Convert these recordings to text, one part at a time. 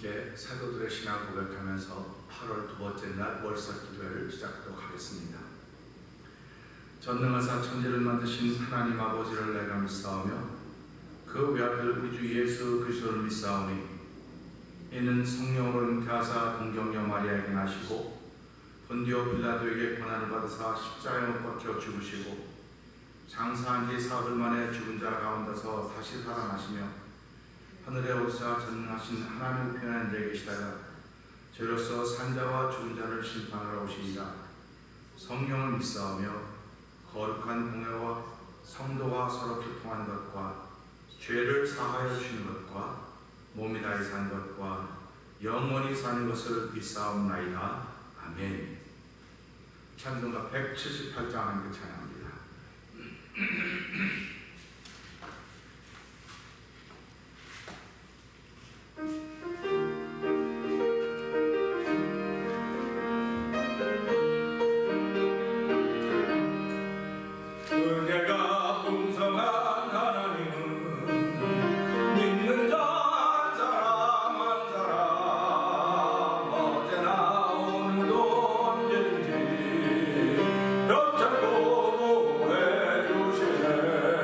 함께 사도들의 신앙 고백하면서 8월 두 번째 날 월서 기도회를 시작하도록 하겠습니다. 전능하사 천지를 만드신 하나님 아버지를 내가 믿사오며 그 외아들 우리 주 예수 그리스도를 믿사오니 이는 성령으로 잉태하사 동정녀 마리아에게 나시고 본디오 빌라도에게 고난을 받으사 십자가에 못 박혀 죽으시고 장사한 지 사흘 만에 죽은 자 가운데서 다시 살아나시며 하늘에 오사 전능하신 하나님 우편에 앉아 계시다가 저로서 산자와 죽은 자를 심판하러 오시리라. 성령을 믿사오며 거룩한 공회와 성도와 서로 교통하는 것과 죄를 사하여 주시는 것과 몸이 다해 산 것과 영원히 사는 것을 믿사옵나이다. 아멘. 찬송가 178장 함께 찬양합니다. 은혜가 풍성한 하나님은 믿는 자 한 사람 한 사람 어제나 오늘도 언제든지 벽 잡고 보호해 주시네.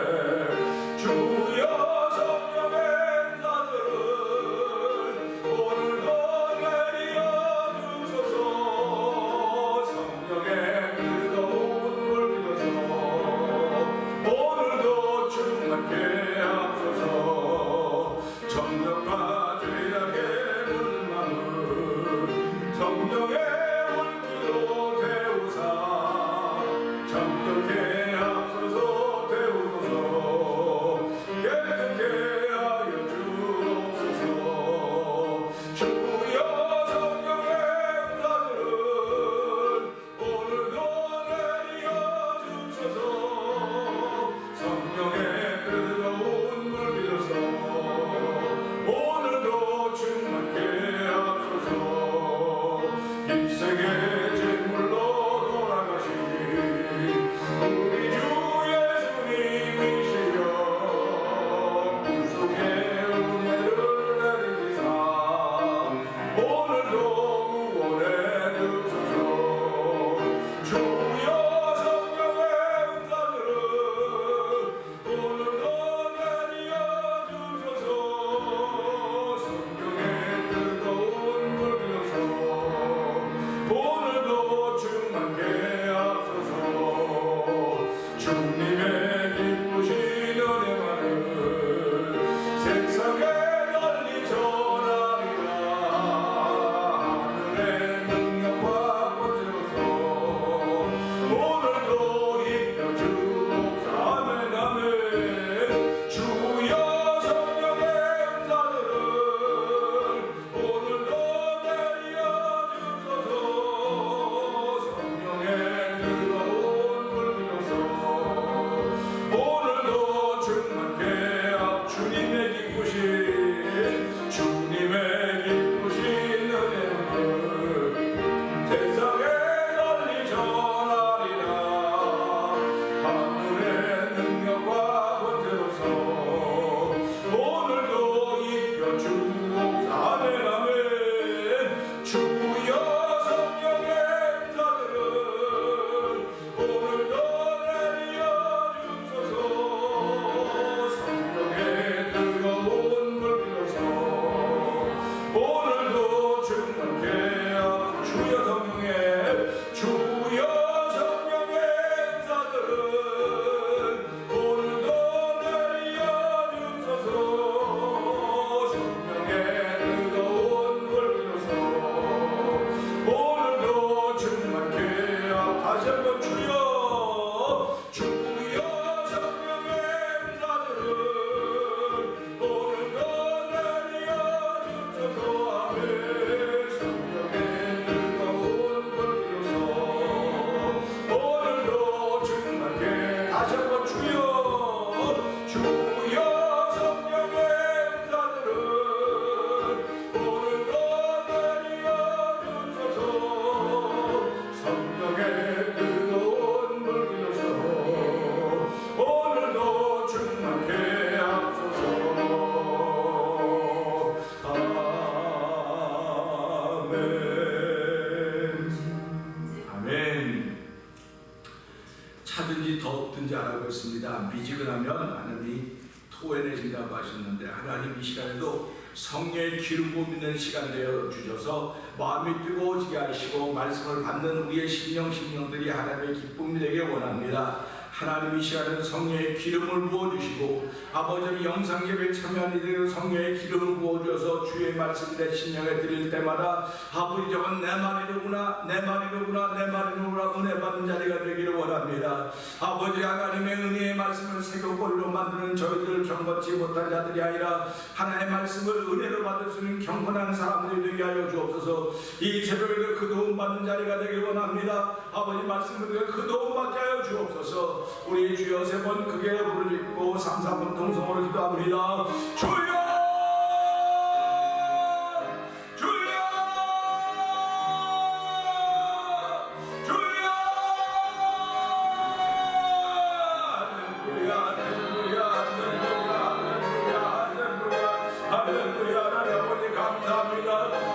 미지근하면 하나님이 토해내신다고 하셨는데, 하나님 이 시간에도 성령의 기름 부으는 시간 되어 주셔서 마음이 뜨거워지게 하시고 말씀을 받는 우리의 심령들이 하나님의 기쁨이 되길 원합니다. 하나님 이 시간에는 성령의 기름을 부어주시고 아버지 영상 예배에 참여하는 이들에게 성령의 기름을 부어주셔서 주의 말씀을 내 심령에 드릴 때마다 아버지 저건 내 말이로구나 내 말이로구나 내 말이로구나 은혜 받는 자리가 되기를 원합니다. 아버지 하나님의 은혜의 말씀을 새벽거리로 만드는 저희들 경건치 못한 자들이 아니라 하나님의 말씀을 은혜로 받을 수 있는 경건한 사람들이 되게 하여 주옵소서. 이 새벽에 그 도움 받는 자리가 되길 원합니다. 아버지 말씀을 그 도움 받게 하여 주옵소서. 우리 주여 세 번 크게 부르짖고 3, 4분 동성으로 기도합니다. 주여 주여 주여 할렐루야 할렐루야 할렐루야 할렐루야 하나님 아버지 감사합니다.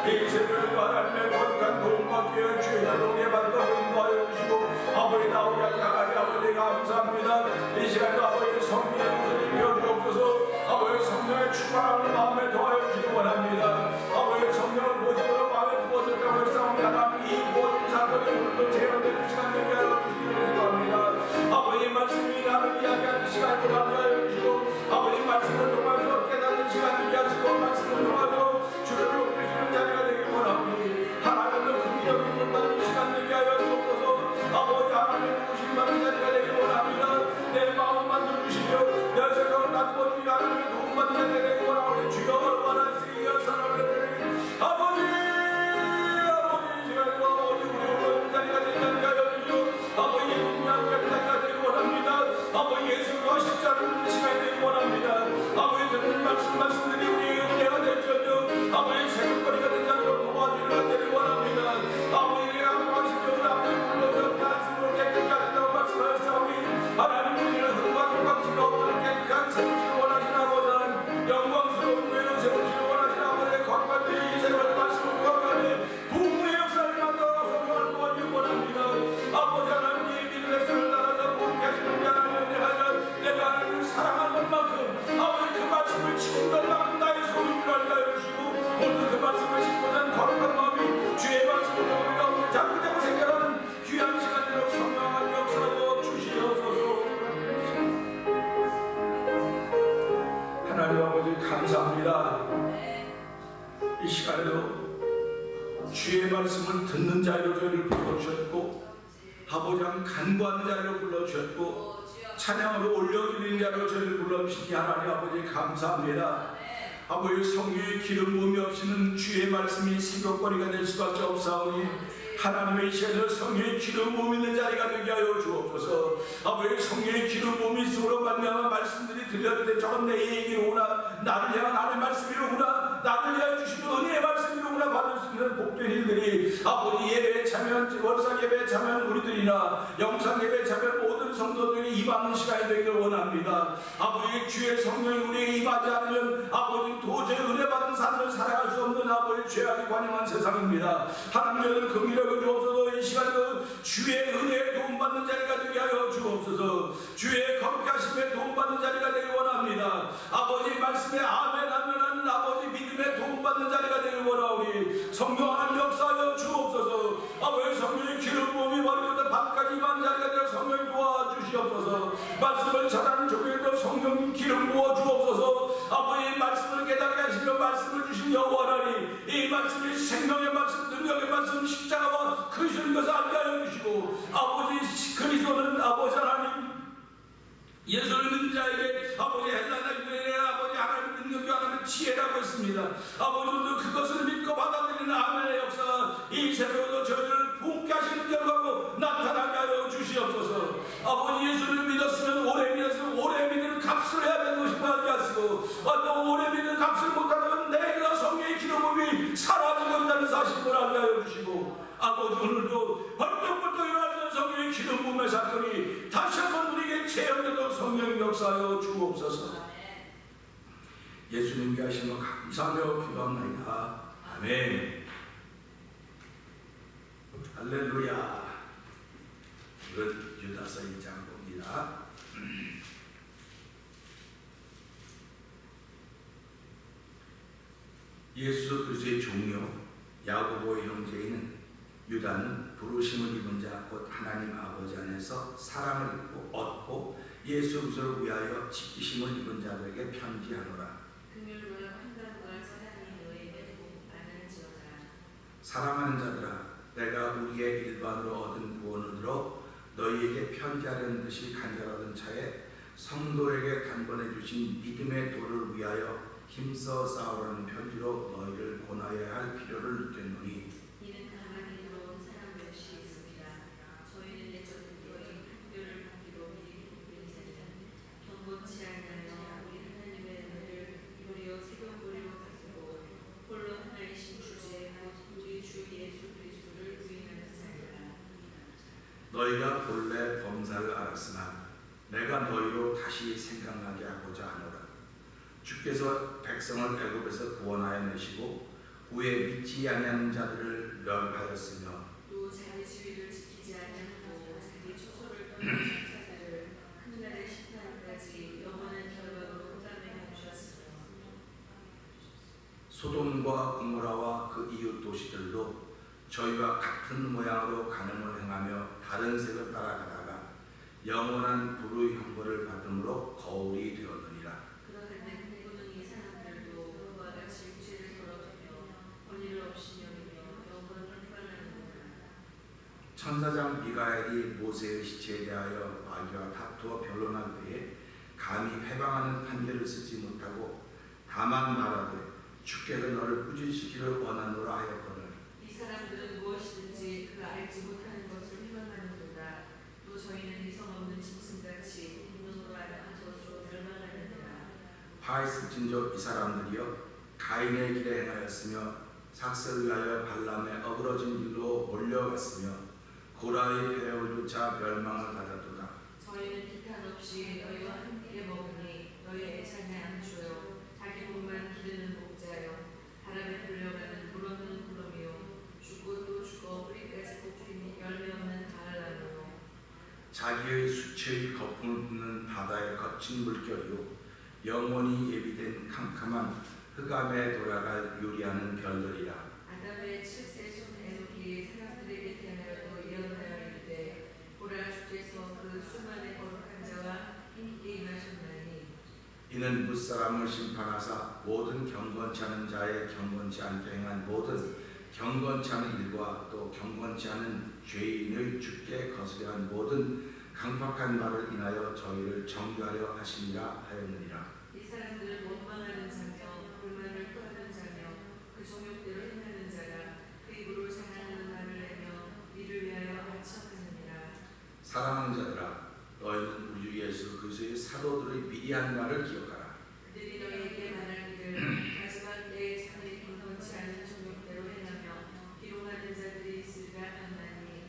이 새벽에 하나님의 거룩한 도움 받기 위해 주여 농에 받도록 인도하여 주시고 아버지 나오게 하게 하나님 아버지 감사합니다. 이 시간에도 아버지 성령의 목소리 비워주옵소서. 아버지 성령의 충만함을 마음에 더하여 주시기 원합니다. 아버지 성령을 모습으로 마음에 부어졌다고 했사오니 하나님 이 모든 사건이 오늘도 재현되는 시간 되게 하여 주시기 원합니다. 아버지 말씀이 나를 이야기하는 시간을 갖게 하여 주시고 아버지 말씀을 통해서 깨닫는 시간 되게 하시고 말씀을 통해서 주를 높일 수 있는 자리가 되길 원합니다. 하나님도 긍정적인 문 받는 시간 되게 하여 주옵소서. 아버지 하나님의 도우심 받는 자리가 되길 원합니다. 내 마음 만들어주시며 내 생각을 다듬어 주시며 하나님의 도움 받는 자리가 되길 원하오니 주여 원하시기 위한 사람을 아버지 이 시간에도 아버지 우리 오는 자리가 되는 자리가 되시오. 아버지 예수님이 함께하는 자리가 되길 원합니다. 아버지 예수님과 십자가를 시간이 되길 원합니다. 아버지 듣는 말씀들이 우리의 은혜가 될지어도 아버지 새벽거리가 된 자리로 도와주려 되길 원합니다. 아버지 양보하시며 아버지 불러서 말씀으로 깨끗하게 한다고 말씀하셨사오니 하나님 우리를 흠과 피가 없는 깨끗한 세우시를 원하시는 아버지는 영광스러운 뇌를 세우시를 원하시는 아버지의 거룩한 이 세월의 말씀을 구하며 부흥의 역사를 만들어 성공을 도와주길 원합니다. 아버지 하나님 이 믿음의 손을 따라서 부흥케 하시는 하나님 은혜하여 내가 하나님을 사랑하는 만큼 아버지 그 말씀을 지키는 만큼 나의 소유를 알게 해주시고 오늘 그 말씀을 지키고자 거룩한 마음이 주의 말씀을 우리가 오늘 자꾸자꾸 생겨나는 귀한 시간으로 성령한 역사여 주시옵소서. 하나님 아버지 감사합니다. 이 시간에도 주의 말씀을 듣는 자리로 저희를 불러주셨고 아버지 한 간구하는 자리로 불러주셨고 찬양으로 올려드리는 자리로 저희를 불러주시니 하나님 아버지 감사합니다. 아버지 성령의 기름 부음이 없이는 주의 말씀이 새벽거리가 될 수밖에 없사오니 하나님의 이 시간에 성령의 기름 부음 있는 자리가 되게 하여 주옵소서. 아버지 성령의 기름 부음이 있음으로 말미암아 말씀들이 들려도 돼 저건 내 얘기로구나 나를 향한 하나님의 말씀이로구나 나를 위하여 주시는 은혜의 말씀이로구나 받을 수 있는 복된 일들이 아버지 예배에 참여한 월삭 예배에 참여한 우리들이나 영상 예배에 참여한 모든 성도들이 임하는 시간이 되기를 원합니다. 아버지 주의 성령이 우리에게 임하지 않으면 아버지 도저히 은혜 받은 삶을 살아갈 수 없는 아버지 죄악이 관영한 세상입니다. 하나님은 긍휼하게 주옵소서. 이 시간에도 주의 은혜에 도움받는 자리가 되게 하여 주옵소서. 주의 거룩히 하심에 도움받는 자리가 되길 원합니다. 아버지 말씀에 아멘 하면은 아버지 믿음에 도움받는 자리가 되길 원하오니 성령 하나님 역사하여 주옵소서. 아버지 성령의 기름 부음이 머리부터 발까지 임하는 자리가 되어 성령이 도와주시옵소서. 말씀을 전하는 종에도 성령 기름 부어 주옵소서. 아버지 말씀을 깨닫게 하시며 말씀을 주신 여호와 하나님 이 말씀이 생명의 말씀 능력의 말씀 십자가와 그리스도인 것을 알게 하여 주시고 아버지 그리스도는 아버지 하나님 예수를 믿는 자에게 아버지 헬라나 유대인의 아버지 하나님 능력이 하나님 지혜라고 했습니다. 아버지도 그것을 믿고 받아들이는 아멘의 역사가 이 새벽에도 저희를 부흥케 하시는 결과로 나타나게 하여 주시옵소서. 아버지 예수를 믿었으면 오래 믿었으면 오래 믿는 값을 해야 되는 것이 말게 하시고 또 오래 믿는 값을 못하면 내가 성령의 기름부음이 사라지고 있다는 사실을 알게 하여 주시고 아버지 오늘도 벌떡벌떡 일어나는 성령의 기름부음의 사건이 다시 한번 우리에게 체험되도록 성령 역사하여 주옵소서. 예수님께 하시며 감사하며 기도합니다. 아멘. 할렐루야. 이건 유다서 1장 봅니다. 예수 그리스도의 종이요 야고보의 형제인 유다는 부르심을 입은 자 곧 하나님 아버지 안에서 사랑을 입고 얻고 예수 그리스도를 위하여 지키심을 입은 자들에게 편지하노라. 긍휼과 평강과 사랑이 너희에게 많을지어다. 사랑하는 자들아, 내가 우리의 일반으로 얻은 구원을 들어 너희에게 편지하려는 듯이 간절하던 차에 성도에게 단번에 주신 믿음의 도를 위하여 힘써 싸우라는 편지로 너희를 권하여야 할 필요를 느꼈노니 이는 가만히 들어온 사람 몇이 있습니다. 저희는 예전부터 이 판결을 받기로 미리 기쁜 자는 경건치 아니하며 우리 하나님의 은혜를 도리어 새벽거리로 가지고 홀로 하나이신 주제 곧 우리 주 예수 그리스도를 부인하는 자니라. 너희가 본래 범사를 알았으나 내가 너희로 다시 생각나게 하고자 하노라. 주께서 백성을 애굽에서 구원하여 내시고 후에 믿지 아니하는 자들을 멸하였으며 또 자기 지위를 지키지 아니하고 자기 초소를 떠난 천사들을 큰 날의 심판까지 영원한 결과로 흑암에 모셨으며 소돔과 고모라와 그 이웃 도시들도 저희와 같은 모양으로 간음을 행하며 다른 색을 따라가다가 영원한 불의 형벌을 받음으로 거울이 되었느니라. 그러한데 공고는 이 사람들도 그와 같이 죄를 벌어지며 권위를 없이 여기며 영원히 해방하는구나. 천사장 미가엘이 모세의 시체에 대하여 마귀와 다투어 변론할 때에 감히 해방하는 판결을 쓰지 못하고 다만 말하되 주께서 너를 꾸짖으시기를 원하노라 하였거늘 이 사람들은 무엇이든지 그 알지 못하는 것을 희망하는도다. 또 저희는 이성 없는 짐승같이 본능으로 아는 것으로 멸망하느니라. 화했을진저 이 사람들이여 가인의 길에 행하였으며 삭슬을 위하여 발람의 어그러진 길로 몰려갔으며 고라의 배역을 쫓아 멸망을 받았도다. 저희는 기탄 없이 너희와 함께 먹으니 너희의 애찬에 안주요 자기 몸만 기르는 목자여 바람에 불려가는 물 없는 구름이요 죽고 또 죽어 뿌리까지 뽑히니 열매 없는 가을 나무요 자기의 수치의 거품을 붓는 바다의 거친 물결이요 영원히 예비된 캄캄한 흑암에 돌아갈 요리하는 별들이라. 아담의 7세 손 에녹이 사람들에게 대하여도 예언하여 이르되 보라 주께서 그 수많은 거룩한 자와 함께 임하셨나니 이는 무사람을 심판하사 모든 경건치 않은 자의 경건치 않게 행한 모든 경건치 않은 일과 또 경건치 않은 죄인의 주께 거스려한 모든 강팍한 말을 인하여 저희를 정죄하려 하시니라 하였느니라. 이 사람들은 원망하는 자며 불만을 토하는 자며 그 정욕대로 행하는 자가 그 입으로 자랑하는 말을 내며 이를 위하여 알척하느니라. 사랑하는 자들아, 너희는 우리 주 예수 그리스도의 사도들의 미리 한 말을 기억하라. 그들이 너희에게 말하기를 마지막 때에 자기 경건치 않은 정욕대로 행하며 비롱하는 자들이 있으리라 하나니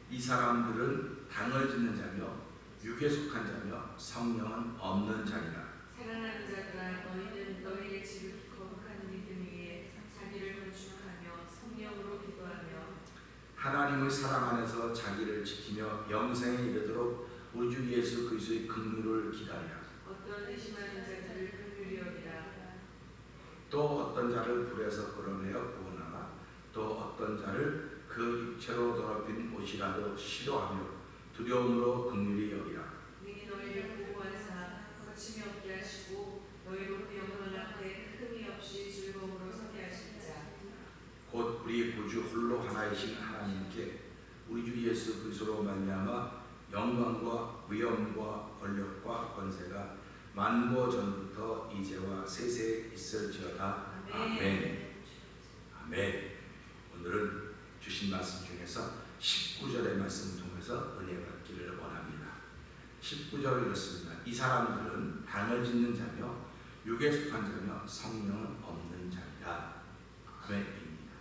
이 사람들은 당을 짓는 자며 육에 속한 자며 성령은 없는 자니라. 사랑하는 자들아 너희는 너희의 지극히 거룩한 믿음 위에 자기를 건축하며 성령으로 기도하며 하나님의 사랑 안에서 자기를 지키며 영생에 이르도록 우리 주 예수 그리스도의 긍휼을 기다리라. 어떤 의심하는 자들을 긍휼히 여기라. 또 어떤 자를 불에서 끌어내어 구원하라. 또 어떤 자를 그 육체로 더럽힌 옷이라도 싫어하며 두려움으로 긍휼히 여기라. 능히 너희를 보호하사 거침이 없게 하시고 너희로 그 영광 앞에 흠이 없이 즐거움으로 서게 하실 자. 곧 우리 구주 홀로 하나이신 하나님께 우리 주 예수 그리스도로 말미암아 영광과 위엄과 권력과 권세가 만고 전부터 이제와 세세에 있을지어다. 아멘. 아멘. 오늘은 주신 말씀 중에서 19절의 말씀 통해서 은혜 받기를 원합니다. 19절을 읽었습니다. 이 사람들은 당을 짓는 자며 육에 속한 자며 성령은 없는 자니라. 아멘입니다.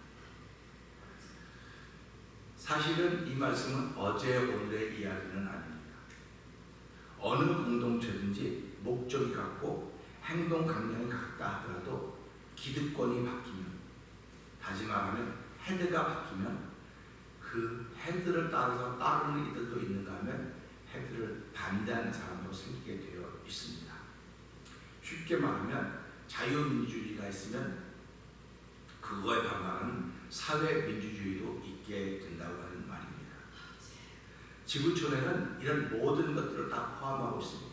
사실은 이 말씀은 어제 오늘의 이야기는 아닙니다. 어느 공동체든지 목적이 같고 행동 강령이 같다 하더라도 기득권이 바뀌면, 다시 말하면 헤드가 바뀌면 그 헤드를 따라서 따르는 이들도 있는가 하면 헤드를 반대하는 사람도 생기게 되어 있습니다. 쉽게 말하면 자유민주주의가 있으면 그거에 반발하는 사회 민주주의도 있게 된다고 하는 말입니다. 지구촌에는 이런 모든 것들을 다 포함하고 있습니다.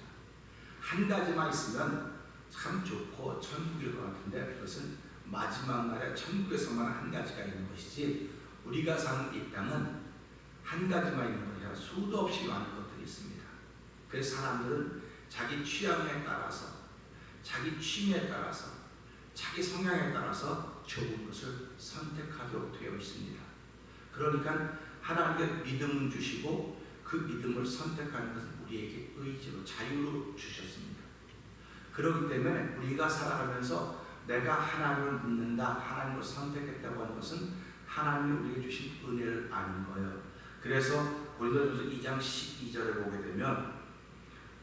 한 가지만 있으면 참 좋고 천국일 것 같은데 그것은 마지막 날에 천국에서만 한 가지가 있는 것이지 우리가 사는 이 땅은 한 가지만 있는 것이 아니라 수도 없이 많은 것들이 있습니다. 그래서 사람들은 자기 취향에 따라서 자기 취미에 따라서 자기 성향에 따라서 좋은 것을 선택하도록 되어 있습니다. 그러니까 하나님께 믿음을 주시고 그 믿음을 선택하는 것은 우리에게 의지로 자유로 주셨습니다. 그렇기 때문에 우리가 살아가면서 내가 하나님을 믿는다, 하나님을 선택했다고 하는 것은 하나님이 우리에게 주신 은혜를 아는 거예요. 그래서 고린도전서 2장 12절에 보게 되면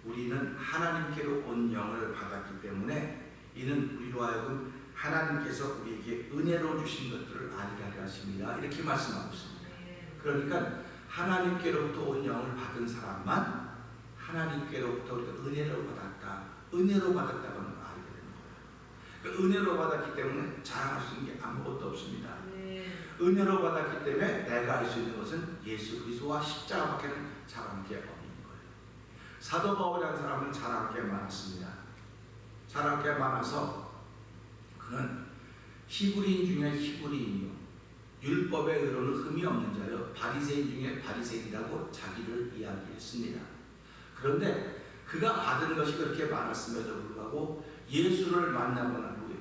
우리는 하나님께로 온 영을 받았기 때문에 이는 우리로 하여금 하나님께서 우리에게 은혜로 주신 것들을 알게 하려 하십니다. 이렇게 말씀하고 있습니다. 그러니까 하나님께로부터 온 영을 받은 사람만 하나님께로부터 우리가 은혜로 받았다, 은혜로 받았다고 하는 걸 알게 되는 거예요. 그 은혜로 받았기 때문에 자랑할 수 있는 게 아무것도 없습니다. 은혜로 받았기 때문에 내가 할 수 있는 것은 예수 그리스도와 십자가밖에는 자랑할 게 없는 거예요. 사도 바울이라는 사람은 자랑할 게 많았습니다. 자랑할 게 많아서 그는 히브리인 중에 히브리인이요 율법의 의로는 흠이 없는 자요 바리새인 중에 바리새인이라고 자기를 이야기했습니다. 그런데 그가 받은 것이 그렇게 많았음에도 불구하고 예수를 만나고 난 후에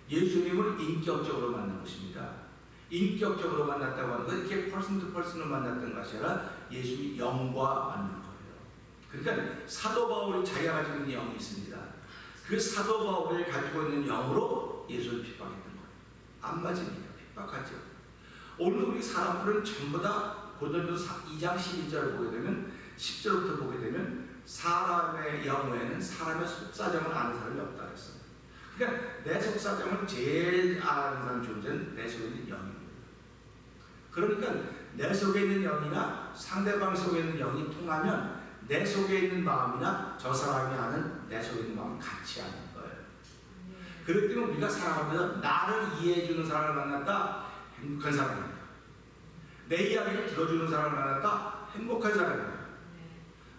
예수님을 인격적으로 만난 것입니다. 인격적으로 만났다고 하는 건 이렇게 퍼슨 투 퍼슨을 만났던 것이 아니라 예수님이 영과 만난 거예요. 그러니까 사도 바울이 자기가 가지고 있는 영이 있습니다. 그 사도 바울이 가지고 있는 영으로 예수를 핍박했던 거예요. 안 맞습니다. 핍박하죠. 오늘 우리 사람들은 전부 다 고린도전서 2장 12절을 보게 되면 10절부터 보게 되면 사람의 영에는 사람의 속사정을 아는 사람이 없다 그랬어요. 그러니까 내 속사정을 제일 아는 사람 존재는 내 속에 있는 영입니다. 그러니까 내 속에 있는 영이나 상대방 속에 있는 영이 통하면 내 속에 있는 마음이나 저 사람이 아는 내 속에 있는 마음은 같이 아는 거예요. 그렇기 때문에 우리가 살아가면서 나를 이해해주는 사람을 만났다 행복한 사람입니다. 내 이야기를 들어주는 사람을 만났다 행복한 사람입니다.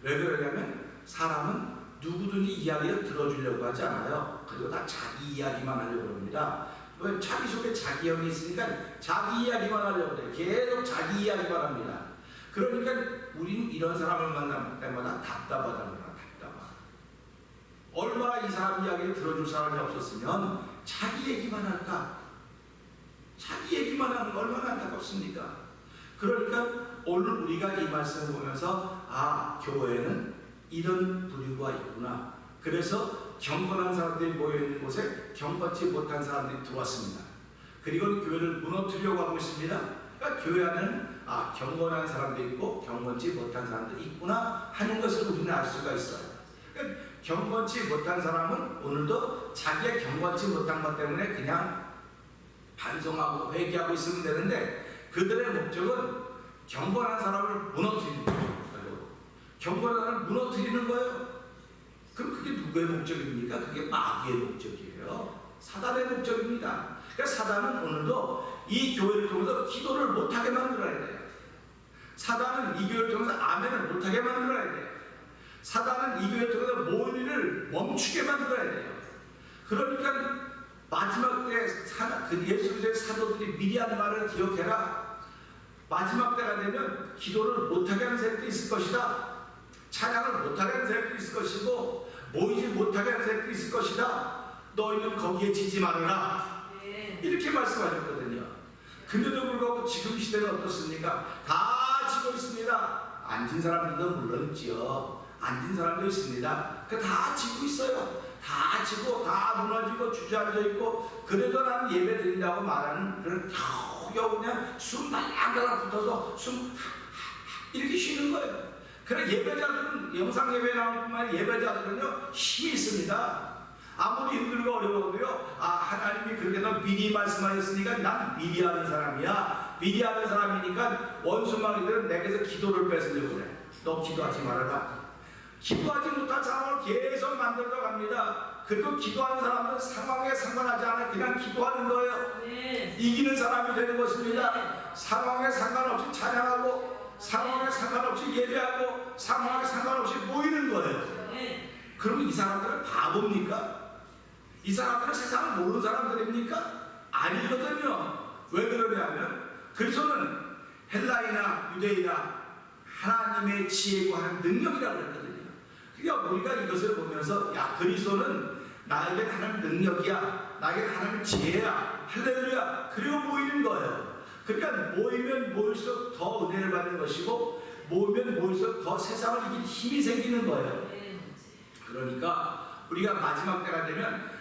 왜 그러냐면 사람은 누구든지 이야기를 들어주려고 하지 않아요. 그리고 다 자기 이야기만 하려고 합니다. 왜? 자기 속에 자기 영이 있으니까 자기 이야기만 하려고 해요. 계속 자기 이야기만 합니다. 그러니까 우리는 이런 사람을 만날 때마다 답답하다는 거야. 답답하다. 얼마나 이 사람 이야기를 들어줄 사람이 없었으면 자기 얘기만 할까? 자기 얘기만 하는 거 얼마나 안타깝습니까? 그러니까 오늘 우리가 이 말씀을 보면서 아, 교회에는 이런 부류가 있구나. 그래서 경건한 사람들이 모여있는 곳에 경건치 못한 사람들이 들어왔습니다. 그리고 교회를 무너뜨리려고 하고 있습니다. 그러니까 교회 안에는 아, 경건한 사람도 있고 경건치 못한 사람도 있구나 하는 것을 우리는 알 수가 있어요. 그러니까 경건치 못한 사람은 오늘도 자기의 경건치 못한 것 때문에 그냥 반성하고 회개하고 있으면 되는데 그들의 목적은 경건한 사람을 무너뜨리는 거예요. 경건한 사람을 무너뜨리는 거예요. 그럼 그게 누구의 목적입니까? 그게 마귀의 목적이에요. 사단의 목적입니다. 그러니까 사단은 오늘도 이 교회를 통해서 기도를 못하게 만들어야 돼요. 사단은 이 교회를 통해서 아멘을 못하게 만들어야 돼요. 사단은 이 교회를 통해서 모의를 멈추게 만들어야 돼요. 그러니까 마지막 때 예수 그리스도의 사도들이 미리 한 말을 기억해라. 마지막 때가 되면 기도를 못하게 하는 세력도 있을 것이다. 찬양을 못하게 하는 세력도 있을 것이고 모이지 못하게 하는 세력도 있을 것이다. 너희는 거기에 지지 말아라. 이렇게 말씀하셨거든요. 근데도 불구하고 지금 시대는 어떻습니까? 다 지고 있습니다. 앉은 사람들도 물론 있지요. 앉은 사람도 있습니다. 다 지고 있어요. 다 지고 다 무너지고 주저앉아 있고 그래도 나는 예배 드린다고 말하는 그런 겨우겨우 그냥 숨 달랑달랑 붙어서 숨 이렇게 쉬는 거예요. 그래 예배자들은 영상 예배 나올 뿐만 아니라 예배자들은요 힘이 있습니다. 아무리 힘들고 어려워도요 아 하나님이 그렇게 너 미리 말씀하셨으니까 난 미리 하는 사람이야. 미리 하는 사람이니까 원수마귀들은 내게서 기도를 뺏으려고 그래. 너 기도하지 말아라. 기도하지 못한 상황을 계속 만들어 갑니다. 그리고 기도하는 사람은 상황에 상관하지 않아 그냥 기도하는 거예요. 이기는 사람이 되는 것입니다. 상황에 상관없이 찬양하고 상황에 상관없이 예배하고 상황에 상관없이 모이는 거예요. 그러면 이 사람들은 바보입니까? 이 사람들은 세상을 모르는 사람들입니까? 아니거든요. 왜 그러냐면 그리스도는 헬라이나 유대이나 하나님의 지혜고 하는 능력이라고 했거든요. 그러니까 우리가 이것을 보면서 야 그리스도는 나에게 하나님 능력이야, 나에게 하나님 지혜야, 할렐루야. 그리고 모이는 거예요. 그러니까 모이면 모일수록 더 은혜를 받는 것이고 모이면 모일수록 더 세상을 이길 힘이 생기는 거예요. 그러니까 우리가 마지막 때가 되면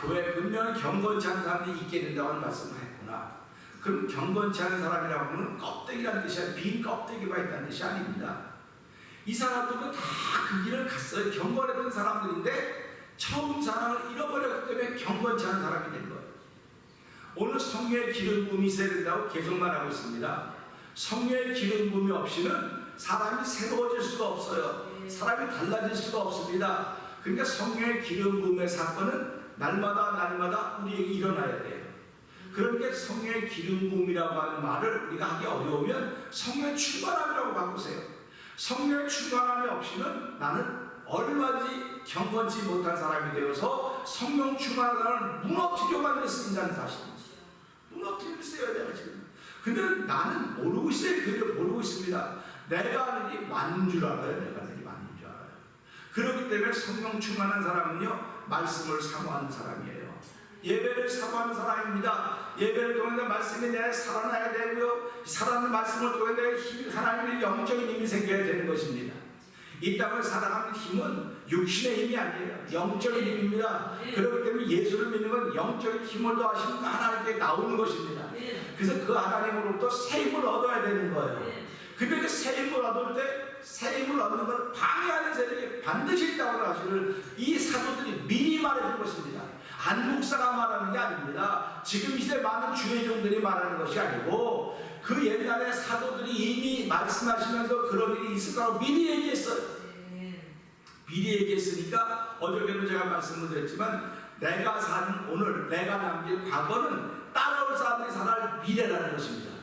교회 분명히 경건치 않은 사람들이 있게 된다고 말씀을 했구나. 그럼 경건치 않은 사람이라고 하면 껍데기라는 뜻이 아니라 빈 껍데기가 있다는 뜻이 아닙니다. 이 사람들도 다 그 길을 갔어요. 경건했던 사람들인데 처음 사랑을 잃어버렸기 때문에 경건치 않은 사람이 된 거예요. 오늘 성령의 기름 부음이 있어야 된다고 계속 말하고 있습니다. 성령의 기름 부음이 없이는 사람이 새로워질 수가 없어요. 사람이 달라질 수가 없습니다. 그러니까 성령의 기름 부음의 사건은 날마다 우리에게 일어나야 돼요. 그러니까 성령의 기름 부음이라고 하는 말을 우리가 하기 어려우면 성령의 충만함이라고 바꾸세요. 성령의 충만함이 없이는 나는 얼마든지 경건치 못한 사람이 되어서 성령 충만함을 무너뜨려만 했습니다는 사실입니다. 무너뜨리고 있어요 내가 지금. 근데 나는 모르고 있어요. 그걸 모르고 있습니다. 내가 아는 게 맞는 줄 알아요. 내가 아는 게 맞는 줄 알아요. 그렇기 때문에 성령 충만한 사람은요 말씀을 사모하는 사람이에요. 예배를 사모하는 사람입니다. 예배를 통해 말씀이 내 살아나야 되고요. 살아나는 말씀을 통해 내 힘이 하나님의 영적인 힘이 생겨야 되는 것입니다. 이 땅을 살아가는 힘은 육신의 힘이 아니에요. 영적인 힘입니다. 그렇기 때문에 예수를 믿는 건 영적인 힘을 더하시는 하나님께 나오는 것입니다. 그래서 그 하나님으로부터 새 힘을 얻어야 되는 거예요. 근데 그 새 힘을 얻을 때 새 힘을 얻는 걸 방해하는 세력이 반드시 있다고 하시를 이 사도들이 미리 말해준 것입니다. 안 목사가 말하는 게 아닙니다. 지금 이 시대 많은 주의종들이 말하는 것이 아니고 그 옛날에 사도들이 이미 말씀하시면서 그런 일이 있을 거라고 미리 얘기했어요. 미리 얘기했으니까 어저께도 제가 말씀을 드렸지만 내가 사는 오늘 내가 남길 과거는 따라올 사람들이 살아갈 미래라는 것입니다.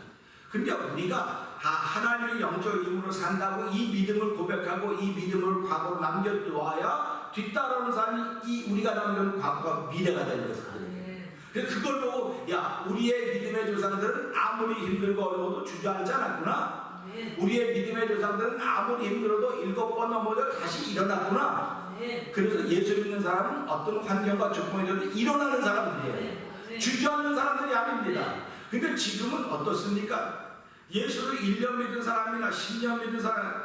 그러니까 우리가 하나님의 영적 힘으로 산다고 이 믿음을 고백하고 이 믿음을 과거로 남겨두어야 뒤따라오는 사람이 이 우리가 남겨놓은 과거가 미래가 되는 것이거든요. 그걸 보고 야 우리의 믿음의 조상들은 아무리 힘들고 어려워도 주저앉지 않았구나. 우리의 믿음의 조상들은 아무리 힘들어도 7번 넘어져 다시 일어났구나. 그래서 예수 믿는 사람은 어떤 환경과 조건이라도 일어나는 사람들이에요. 주저앉는 사람들이 아닙니다. 근데 지금은 어떻습니까? 예수를 1년 믿은 사람이나 10년 믿은 사람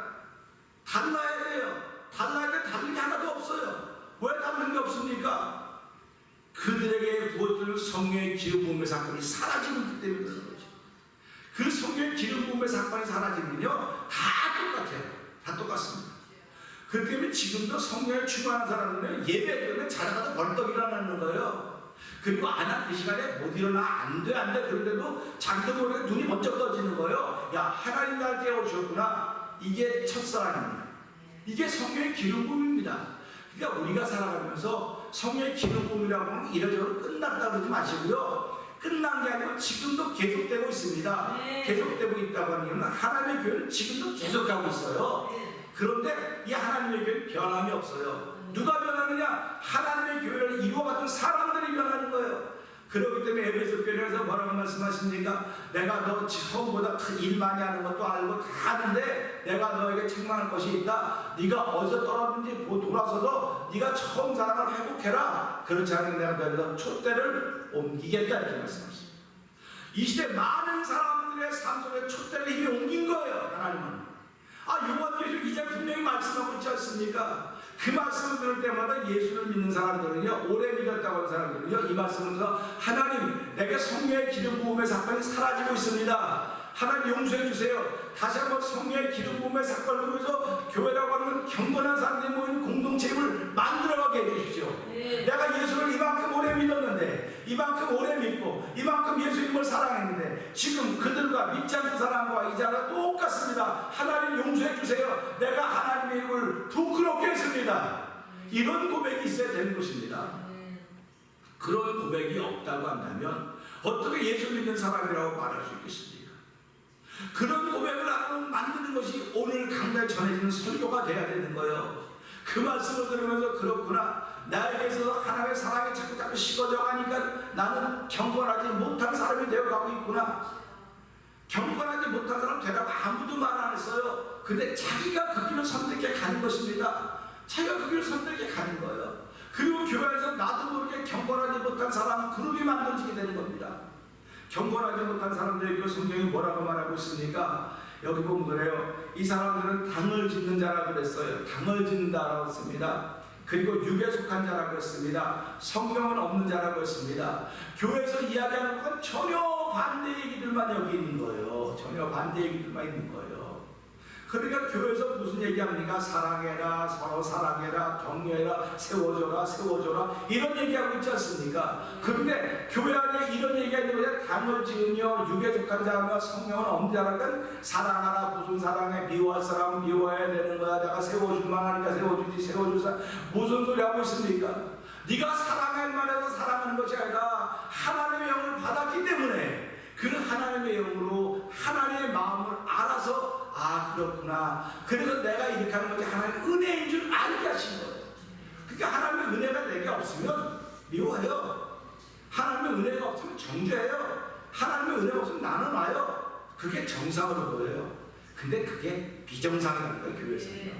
달라야 돼요. 달라야 돼. 다른 게 하나도 없어요. 왜 다른 게 없습니까? 그들에게 부어주는 성령의 기름 부음의 사건이 사라지고 있기 때문에 그런 거죠. 그 성령의 기름 부음의 사건이 사라지면요 다 똑같아요. 다 똑같습니다. 그렇기 때문에 지금도 성령에 충만한 사람들은 예배 때문에 자다가도 벌떡 일어나는 거예요. 그리고 안 한 그 시간에 못 일어나 안 돼. 그런데도 자기도 모르게 눈이 번쩍 떠지는 거예요. 야 하나님 날 깨우셨구나. 이게 첫사랑입니다. 이게 성령의 기름 부음입니다. 그러니까 우리가 살아가면서 성령의 기름 부음이라고 하면 이래저래 끝났다 그러지 마시고요. 끝난 게 아니고 지금도 계속되고 있습니다. 계속되고 있다고 하면 하나님의 교회는 지금도 계속하고 있어요. 그런데 이 하나님의 교회는 변함이 없어요. 누가 변하느냐? 하나님의 교회를 이루어갔던 사람들이 변하는 거예요. 그렇기 때문에 에베소 교회에서 뭐라고 말씀하십니까? 내가 너 처음보다 큰 일 많이 하는 것도 알고 다 아는데 내가 너에게 책망할 것이 있다. 네가 어디서 떨어졌는지 돌아서서 네가 처음 사랑을 회복해라. 그렇지 않으면 내가 너에게 촛대를 옮기겠다 이렇게 말씀하십니다. 이 시대 많은 사람들의 삶 속에 촛대를 이미 옮긴 거예요. 하나님은. 요한계시록 이제 분명히 말씀하고 있지 않습니까? 그 말씀을 들을 때마다 예수를 믿는 사람들은요, 오래 믿었다고 하는 사람들은요, 이 말씀을 들어서 하나님, 내게 성령의 기름 부음의 사건이 사라지고 있습니다. 하나님 용서해 주세요. 다시 한번 성령의 기름 부음의 사건을 통해서 교회라고 하는 경건한 사람들이 모이는 공동체를 만들어가게 해주십시오. 내가 예수를 이만큼 오래 믿었는데, 이만큼 오래 믿고, 이만큼 예수님을 사랑했는데 지금 그들과 믿지 않는 사람과 이자가 똑같습니다. 하나님 용서해 주세요. 내가 하나님의 이름을 부끄럽게 했습니다. 이런 고백이 있어야 되는 것입니다. 그런 고백이 없다고 한다면 어떻게 예수 믿는 사람이라고 말할 수 있겠습니까? 그런 고백을 하고 만드는 것이 오늘 강단에 전해지는 설교가 돼야 되는 거예요. 그 말씀을 들으면서 그렇구나, 나에게서 하나님의 사랑이 자꾸 식어져 가니까 나는 경건하지 못한 사람이 되어가고 있구나. 경건하지 못한 사람 되라고 아무도 말 안 했어요. 근데 자기가 그 길을 선택해 가는 것입니다. 자기가 그 길을 선택해 가는 거예요. 그리고 교회에서 나도 모르게 경건하지 못한 사람 그룹이 만들어지게 되는 겁니다. 경건하지 못한 사람들에게 성경이 뭐라고 말하고 있습니까? 여기 보면 그래요. 이 사람들은 당을 짓는 자라고 그랬어요. 당을 짓는다라고 했습니다. 그리고 육에 속한 자라고 했습니다. 성경은 없는 자라고 했습니다. 교회에서 이야기하는 건 전혀 반대 얘기들만 여기 있는 거예요. 전혀 반대 얘기들만 있는 거예요. 그러니까 교회에서 무슨 얘기합니까? 사랑해라, 서로 사랑해라, 격려해라, 세워줘라, 세워줘라, 이런 얘기하고 있지 않습니까? 그런데 교회 안에 이런 얘기가 있는 거냐? 당을 지으며 육에 속한 자며 성령은 없는 자라면 사랑하라, 무슨 사랑해? 미워할 사람은 미워해야 되는 거야. 내가 세워줄 만하니까 세워주지, 세워줄 사람 무슨 소리 하고 있습니까? 네가 사랑할 만해서 사랑하는 것이 아니라 하나님의 영을 받았기 때문에 그 하나님의 영으로 하나님의 마음을 알아서 아 그렇구나, 그래서 내가 이렇게 하는 것이 하나님의 은혜인 줄 알게 하신 거예요. 그러니까 하나님의 은혜가 내게 없으면 미워해요. 하나님의 은혜가 없으면 정죄해요. 하나님의 은혜가 없으면 나는 와요. 그게 정상으로 보여요. 근데 그게 비정상이라는 거예요. 교회에서는요.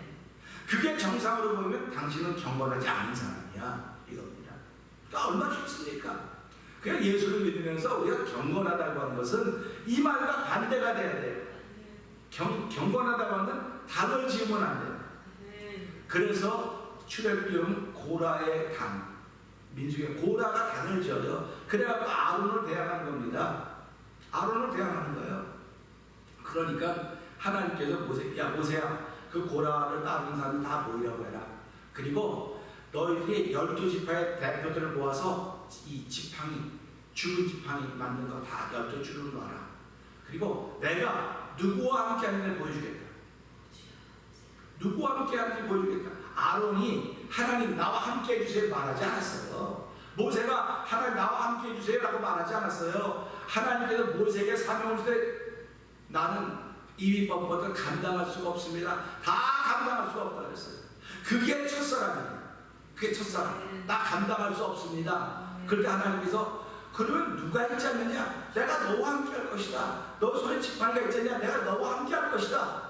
그게 정상으로 보이면 당신은 경건하지 않은 사람이야, 이겁니다. 그러니까 얼마나 좋습니까? 그냥 예수를 믿으면서 우리가 경건하다고 하는 것은 이 말과 반대가 돼야 돼요. 경건하다고 하는 당을 지으면 안 돼요. 그래서 출애굽기는 고라의 당, 민수의 고라가 당을 지어요. 그래갖고 아론을 대항한 겁니다. 아론을 대항하는 거예요. 그러니까 하나님께서 모세야 그 고라를 따르는 사람들 다 모이라고 해라. 그리고 너희들이 12지파의 대표들을 모아서 이 지팡이, 죽은 지팡이 만든 거 다 12줄을 놔라. 그리고 내가 누구와 함께 하는지 보여주겠다. 누구와 함께 하는지 보여주겠다. 아론이 하나님 나와 함께 해주세요 말하지 않았어요. 모세가 하나님 나와 함께 해주세요 라고 말하지 않았어요. 하나님께서 모세에게 사명을 주되 나는 이 위법보다 감당할 수가 없습니다. 다 감당할 수가 없다 그랬어요. 그게 첫사랑이에요. 그게 첫사랑. 나 감당할 수 없습니다. 그럴 때 하나님께서 그러면 누가 있지 않느냐? 내가 너와 함께 할 것이다. 너 손에 지팡이가 있지 않냐? 내가 너와 함께 할 것이다.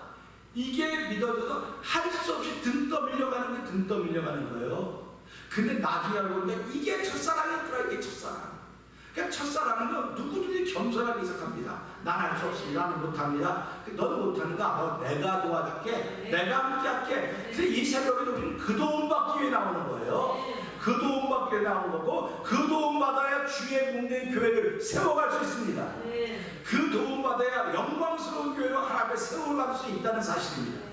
이게 믿어져서 할 수 없이 등 떠밀려가는 게 등 떠밀려가는 거예요. 근데 나중에 알고 보니까 이게 첫사랑이었더라. 이게 첫사랑. 그러니까 첫사랑은 누구든지 겸손하게 시작합니다. 난 할 수 없습니다. 나는 못합니다. 넌 못하는가? 너 내가 도와줄게. 내가 함께 할게. 그래서 이 새벽에 우리는 그 도움받기 위해 나오는 거예요. 그 도움받기 위해 나오는 거고 그 도움받아야 주의 몸된 교회를 세워갈 수 있습니다. 그 도움받아야 영광스러운 교회로 하나님께 세워갈 수 있다는 사실입니다.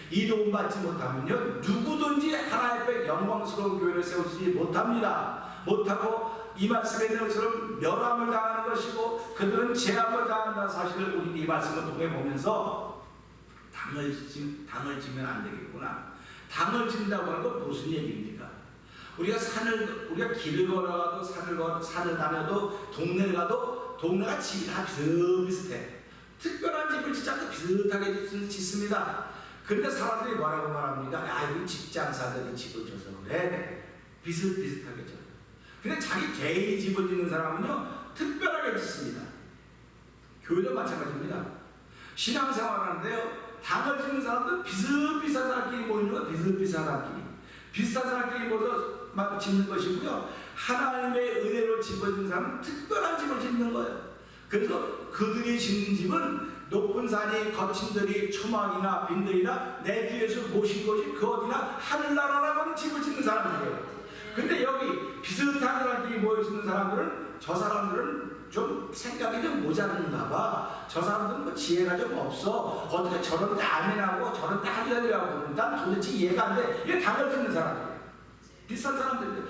이 도움받지 못하면요 누구든지 하나님 앞에 영광스러운 교회를 세우지 못합니다. 못하고 이 말씀에 있는 것처럼 멸함을 당하는 것이고 그들은 재앙을 당한다는 사실을 우리 이 말씀을 통해 보면서 당을 지면 안 되겠구나. 당을 짓는다고 하는 건 무슨 얘기입니까? 우리가 길을 걸어가도 산을 다녀도 동네를 가도 동네가 집이 다 비슷비슷해. 특별한 집을 짓자도 비슷하게 짓습니다. 그런데 사람들이 뭐라고 말합니까? 아, 이거 직장사들이 집을 져서 그래. 비슷비슷하게 져요. 근데 자기 개인이 집을 짓는 사람은요 특별하게 짓습니다. 교회도 마찬가지입니다. 신앙생활 하는데요 당을 짓는 사람들은 비슷비슷한 사람끼리 모이는 거예요. 비슷비슷한 사람끼리. 비슷한 사람끼리 모여서 막 짓는 것이고요. 하나님의 은혜로 집을 짓는 사람은 특별한 집을 짓는 거예요. 그래서 그들이 짓는 집은 높은 산이 거친 들이 초막이나 빈들이나 내 뒤에서 모신 것이 그 어디나 하늘나라라고 하는 집을 짓는 사람들이에요. 근데 여기 비슷한 사람들이 모여 있는 사람들은 저 사람들은 좀 생각이 좀 모자른가 봐. 저 사람들은 뭐 지혜가 좀 없어. 어떻게 저런 데 아멘하고 저런 데 할렐루야하고 난 도대체 이해가 안 돼. 이게 당을 짓는 사람들이에요. 비슷한 사람들인데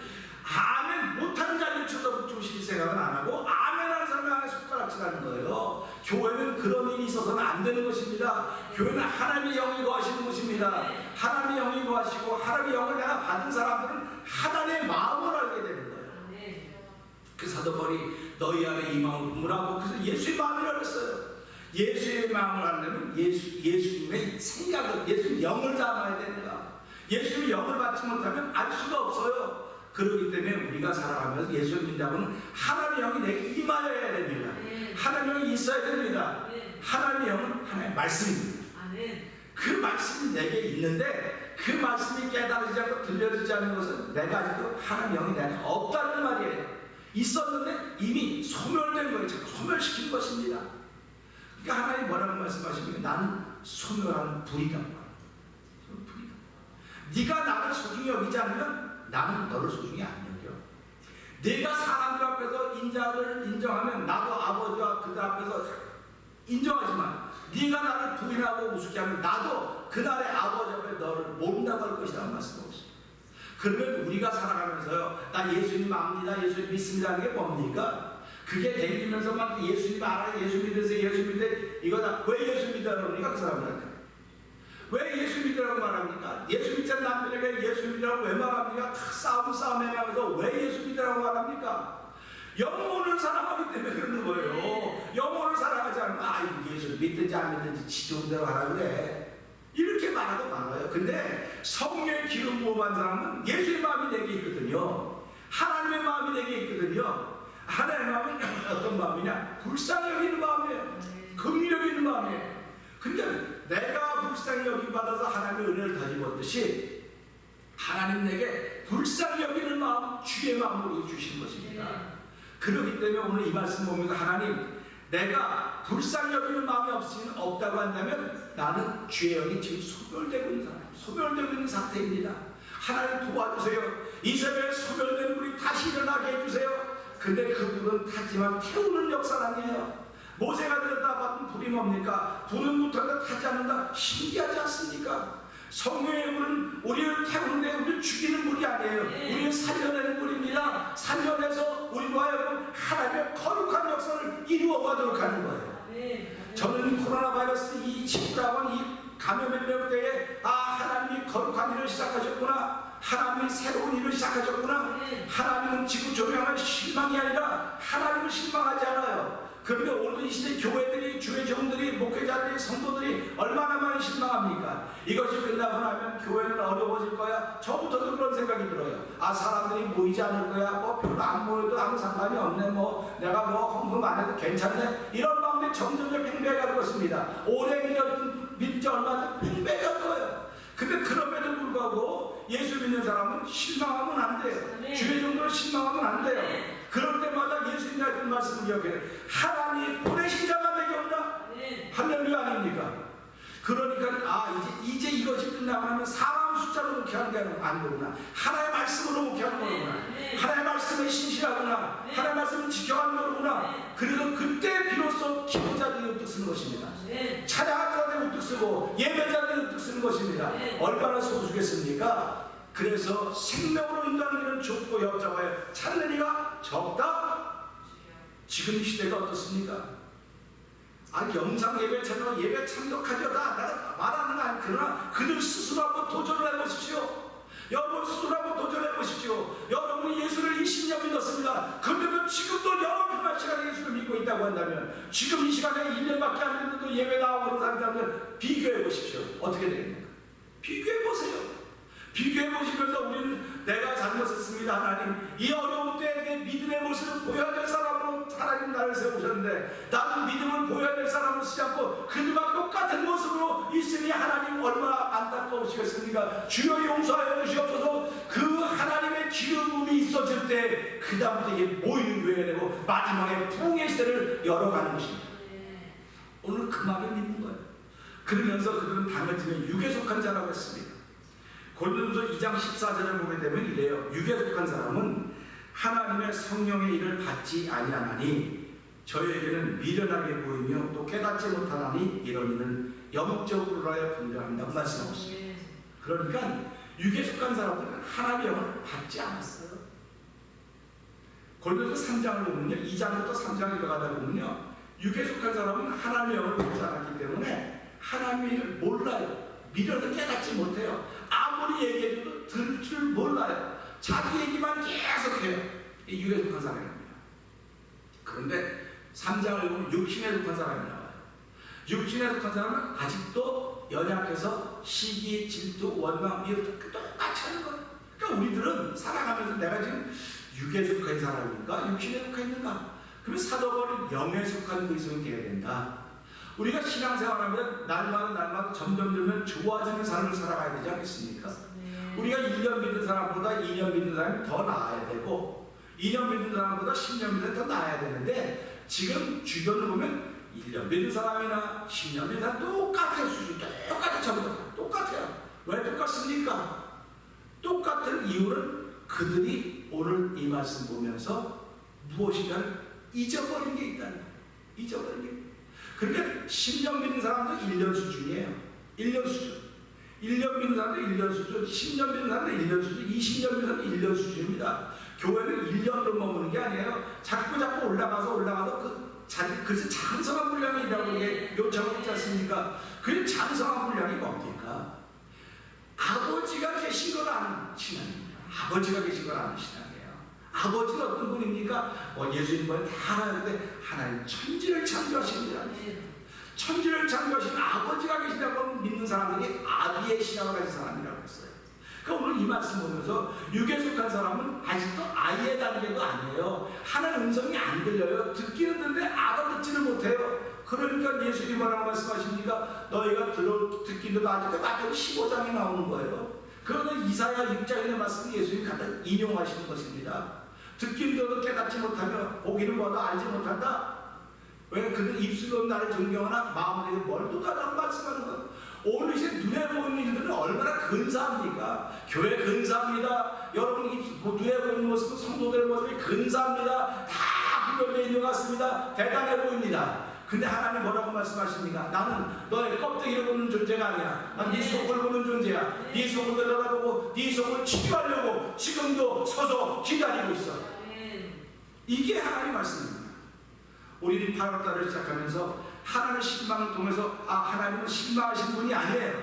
아멘 못하는 자를 쳐서 조심히 생각은 안 하고 아멘하는 사람이 안에 손가락질하는 거예요. 교회는 그런 일이 있어서는 안 되는 것입니다. 교회는 하나님의 영이 거하시는 곳입니다. 하나님의 영이 거하시고 하나님의 영을 내가 받은 사람들은 하나님의 마음을 알게 되는 거예요. 그 사도 바울이 너희 안에 이 마음을 품으라고, 그래서 예수의 마음이라고 했어요. 예수의 마음을 알려면 예수님의 생각을, 예수의 영을 담아야 된다. 예수의 영을 받지 못하면 알 수가 없어요. 그렇기 때문에 우리가 살아가면서 예수를 믿는다고는 하나님의 영이 내게 임하여야 됩니다. 하나님의 영이 있어야 됩니다. 하나님의 영은 하나님의 말씀입니다. 그 말씀이 내게 있는데 그 말씀이 깨달아지지 않고 들려지지 않는 것은 내가 아직도 하나님의 영이 내 안에 없다는 말이에요. 있었는데 이미 소멸된 거예요. 자꾸 소멸시킨 것입니다. 그러니까 하나님 뭐라고 말씀하십니까? 나는 소멸한 불이다. 네가 나를 소중히 여기지 않으면 나는 너를 소중히 안 여겨. 네가 사람들 앞에서 인자를 인정하면 나도 아버지와 그들 앞에서 인정하지만 네가 나를 부인하고 우습게 하면 나도 그날의 아버지 앞에 너를 모른다고 할 것이라는 말씀이 그러면 우리가 살아가면서요, 나 예수님 압니다, 예수님 믿습니다 하는 게 뭡니까? 그게 댕기면서만 예수님 알아요, 예수 믿으세요, 예수 믿으세요, 이거다. 왜 예수 믿으라고 그러니까 그 사람들한테? 왜 예수 믿으라고 말합니까? 예수 믿자는 남들에게 예수 믿으라고 왜 말합니까? 싸움 해가면서 왜 예수 믿으라고 말합니까? 영혼을 사랑하기 때문에 그러는 거예요. 영혼을 사랑하지 않으면 예수 믿든지 안 믿든지 지 좋은 대로 하라 그래. 이렇게 말하고 말아요. 근데 성령의 기름 부어한 사람은 예수의 마음이 내게 있거든요. 하나님의 마음이 내게 있거든요. 하나님의 마음은 어떤 마음이냐? 불쌍히 여기는 마음이에요. 긍휼히 여기는 마음이에요. 그러니까 내가 불쌍히 여김 받아서 하나님의 은혜를 더 입었듯이 하나님 내게 불쌍히 여기는 마음, 주의 마음으로 주신 것입니다. 그렇기 때문에 오늘 이 말씀 보면서 하나님, 내가 불쌍히 여기는 마음이 없다고 한다면 나는 주의 영이 지금 소멸되고 있는 사람, 소멸되고 있는 상태입니다. 하나님 도와주세요. 이 새벽에 소멸된 불이 다시 일어나게 해주세요. 근데 그 불은 타지만 태우는 역사는 아니에요. 모세가 들었다 받은 불이 뭡니까? 불은 못하는데 타지 않는다. 신기하지 않습니까? 성령의 불은 우리를 태우는데 우리를 죽이는 불이 아니에요. 우리를 살려내는 불입니다. 살려내서 우리로 하여금 하나님의 거룩한 역사를 이루어가도록 하는 거예요. 저는 코로나 바이러스 이 친구라고 이 감염병 때에 하나님이 거룩한 일을 시작하셨구나. 하나님이 새로운 일을 시작하셨구나. 하나님은 지금 조명할 실망이 아니라 하나님을 실망하지 않아요. 그런데 오늘 이 시대 교회들이, 주의 종들이, 목회자들이, 성도들이 얼마나 많이 실망합니까? 이것이 끝나고 나면 교회는 어려워질 거야. 저부터도 그런 생각이 들어요. 사람들이 모이지 않을 거야. 별로 안 모여도 아무 상관이 없네. 내가 헌금 안 해도 괜찮네. 이런 마음이 점점 팽배해갈 것입니다. 오래 믿지 얼마 전 팽배해갈 거예요. 근데 그럼에도 불구하고 예수 믿는 사람은 실망하면 안 돼요. 주의 종들은 실망하면 안 돼요. 그럴 때마다 예수님이 하신 말씀을 기억해요. 하나님 보내신 자가 내게 온다. 할렐루야 아닙니까? 그러니까 이제 이것이 끝나고 나면 사람 숫자로 목회하는 게 아니구나. 하나의 말씀으로 목회하는 거구나. 하나의 말씀에 신실하구나. 하나의 말씀을 지켜가는 거구나. 그래서 그때 비로소 기도자들이 우뚝 쓰는 것입니다. 찬양자들이 우뚝 쓰고 예배자들이 우뚝 쓰는 것입니다. 얼마나 소중했습니까? 그래서 생명으로 인도하는 일은 좁고 협잡하여 찾는 이가 적다. 지금 시대가 어떻습니까? 영상 예배 참여, 예배 참석하려다 내가 말하는 거 아니야. 그러나 그들 스스로 한번 도전을 해보십시오. 여러분 스스로 한번 도전해보십시오. 여러분이 예수를 20년 믿었습니다. 그런데도 지금도 여러분만 시간에 예수를 믿고 있다고 한다면 지금 이 시간에 1년밖에 안 됐는데도 예배 나오고 그런 사람들 비교해보십시오. 어떻게 되겠습니까? 비교해보세요. 비교해보시면서 우리는 내가 잘못했습니다. 하나님, 이 어려운 때에 내 믿음의 모습을 보여야 될 사람으로 하나님 나를 세우셨는데 나는 믿음을 보여야 될 사람으로 쓰지 않고 그들과 똑같은 모습으로 있으니 하나님 얼마나 안타까우시겠습니까? 주여 용서하여 주시옵소서. 그 하나님의 기름붐이 있어질 때 그 다음부터 이게 모이는 교회가 되고 마지막에 부흥의 시대를 열어가는 것입니다. 오늘 그 말을 믿는 거예요. 그러면서 그들은 당을 지면 육에 속한 자라고 했습니다. 고린도서 2장 14절을 보게 되면 이래요. 육에 속한 사람은 하나님의 성령의 일을 받지 아니하나니 저에게는 미련하게 보이며 또 깨닫지 못하나니 이런 이는 영적으로 하여 분별한다고 말씀하고 있습니다. 그러니까 육에 속한 사람들은 하나님의 영을 받지 않았어요. 고린도서 3장을 보면요, 2장부터 3장에 들어가다 보면요, 육에 속한 사람은 하나님의 영을 받지 않았기 때문에 하나님의 일을 몰라요. 미련을 깨닫지 못해요. 아무리 얘기해도 들을 줄 몰라요. 자기 얘기만 계속해요. 이 육에 속한 사람입니다. 그런데 3장을 보면 육신에 속한 사람이 나와요. 육신에 속한 사람은 아직도 연약해서 시기, 질투, 원망 이런 똑같이 하는 거예요. 그러니까 우리들은 살아가면서 내가 지금 육에 속한 사람인가 육신에 속한 있는가? 그러면 사도 바울은 영에 속한 그리스도인 되어야 된다. 우리가 신앙생활하면 날마다 점점 좋아지는 삶을 살아가야 되지 않겠습니까? 우리가 1년 믿는 사람보다 2년 믿는 사람이 더 나아야 되고 2년 믿는 사람보다 10년 믿는 사람이 더 나아야 되는데 지금 주변을 보면 1년 믿는 사람이나 10년 믿는 사람 똑같아요. 수준 똑같아. 전부 똑같아요. 왜 똑같습니까? 똑같은 이유는 그들이 오늘 이 말씀 보면서 무엇인가를 잊어버린 게 있다는 거예요. 잊어버린 게. 그러니까 10년 믿는 사람도 1년 수준이에요. 1년 수준. 1년 믿는 사람도 1년 수준, 10년 믿는 사람도 1년 수준, 20년 믿는 사람도 1년 수준입니다. 교회는 1년으로 머무는 게 아니에요. 자꾸 올라가서 그래서 장성한 분량이라고 요청을 했지 않습니까? 그 장성한 분량이 뭡니까? 아버지가 계신 걸 아는 신앙입니다. 아버지가 계신 걸 아는 신앙이에요. 아버지는 어떤 분입니까? 예수님은 다 알았는데 하나님 천지를 창조하신 분이라는 천지를 창조하신 아버지가 계시다고 믿는 사람들이 아비의 신앙을 가진 사람이라고 했어요. 그러니까 오늘 이 말씀 보면서 육에 속한 사람은 아직도 아이의 단계도 아니에요. 하나님 음성이 안 들려요. 듣기는 듣는데 알아듣지를 못해요. 그러니까 예수님이 뭐라고 말씀하십니까? 너희가 듣기도 아직도 마태복음 15장에 나오는 거예요. 그거는 이사야 6장의 말씀을 예수님이 갖다 인용하시는 것입니다. 듣기는 들어도 깨닫지 못하며 보기는 뭐도 알지 못한다. 왜? 그는 입술로 나를 존경하나 마음으로 멀도다라고 말씀하는 거예요. 오늘 이제 눈에 보이는 일들은 얼마나 근사합니까? 교회 근사합니다. 여러분 눈에 보이는 모습은 성도들의 모습이 근사합니다. 다 분별되어 있는 것 같습니다. 대단해 보입니다. 근데 하나님 뭐라고 말씀하십니까? 나는 너의 껍데기를 보는 존재가 아니야. 난 네 속을 보는 존재야. 네 속을 들여다보고 네 속을 치유하려고 지금도 서서 기다리고 있어. 이게 하나님 말씀입니다. 우리는 8월달을 시작하면서 하나님의 실망을 통해서 하나님은 실망하신 분이 아니에요.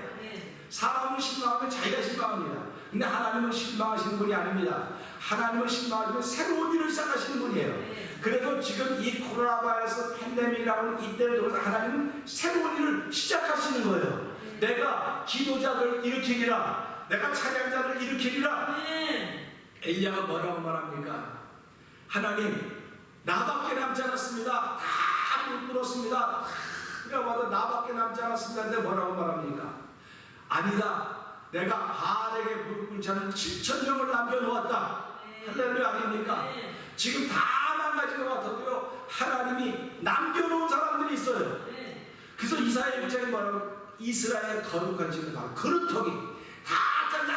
사람은 실망하면 자기가 실망합니다. 근데 하나님은 실망하시는 분이 아닙니다. 하나님은 실망하시면 새로운 일을 시작하시는 분이에요. 그래서 지금 이 코로나 바이러스 팬데믹이라고 하는 이때를 통해서 하나님은 새로운 일을 시작하시는 거예요. 내가 기도자들을 일으키리라. 내가 찬양자들을 일으키리라. 엘리야가 뭐라고 말합니까? 하나님 나밖에 남지 않았습니다. 다 물었습니다. 그래봐도 나밖에 남지 않았습니다. 근데 뭐라고 말합니까? 아니다. 내가 바알에게 무릎 꿇지 않은 7,000명을 남겨놓았다. 할렐루야 아닙니까? 지금 다 망가진 것 같아도요. 하나님이 남겨놓은 사람들이 있어요. 그래서 이사야 6장에 뭐라고? 이스라엘 거룩한 집은 바로 그루터기 다 잘라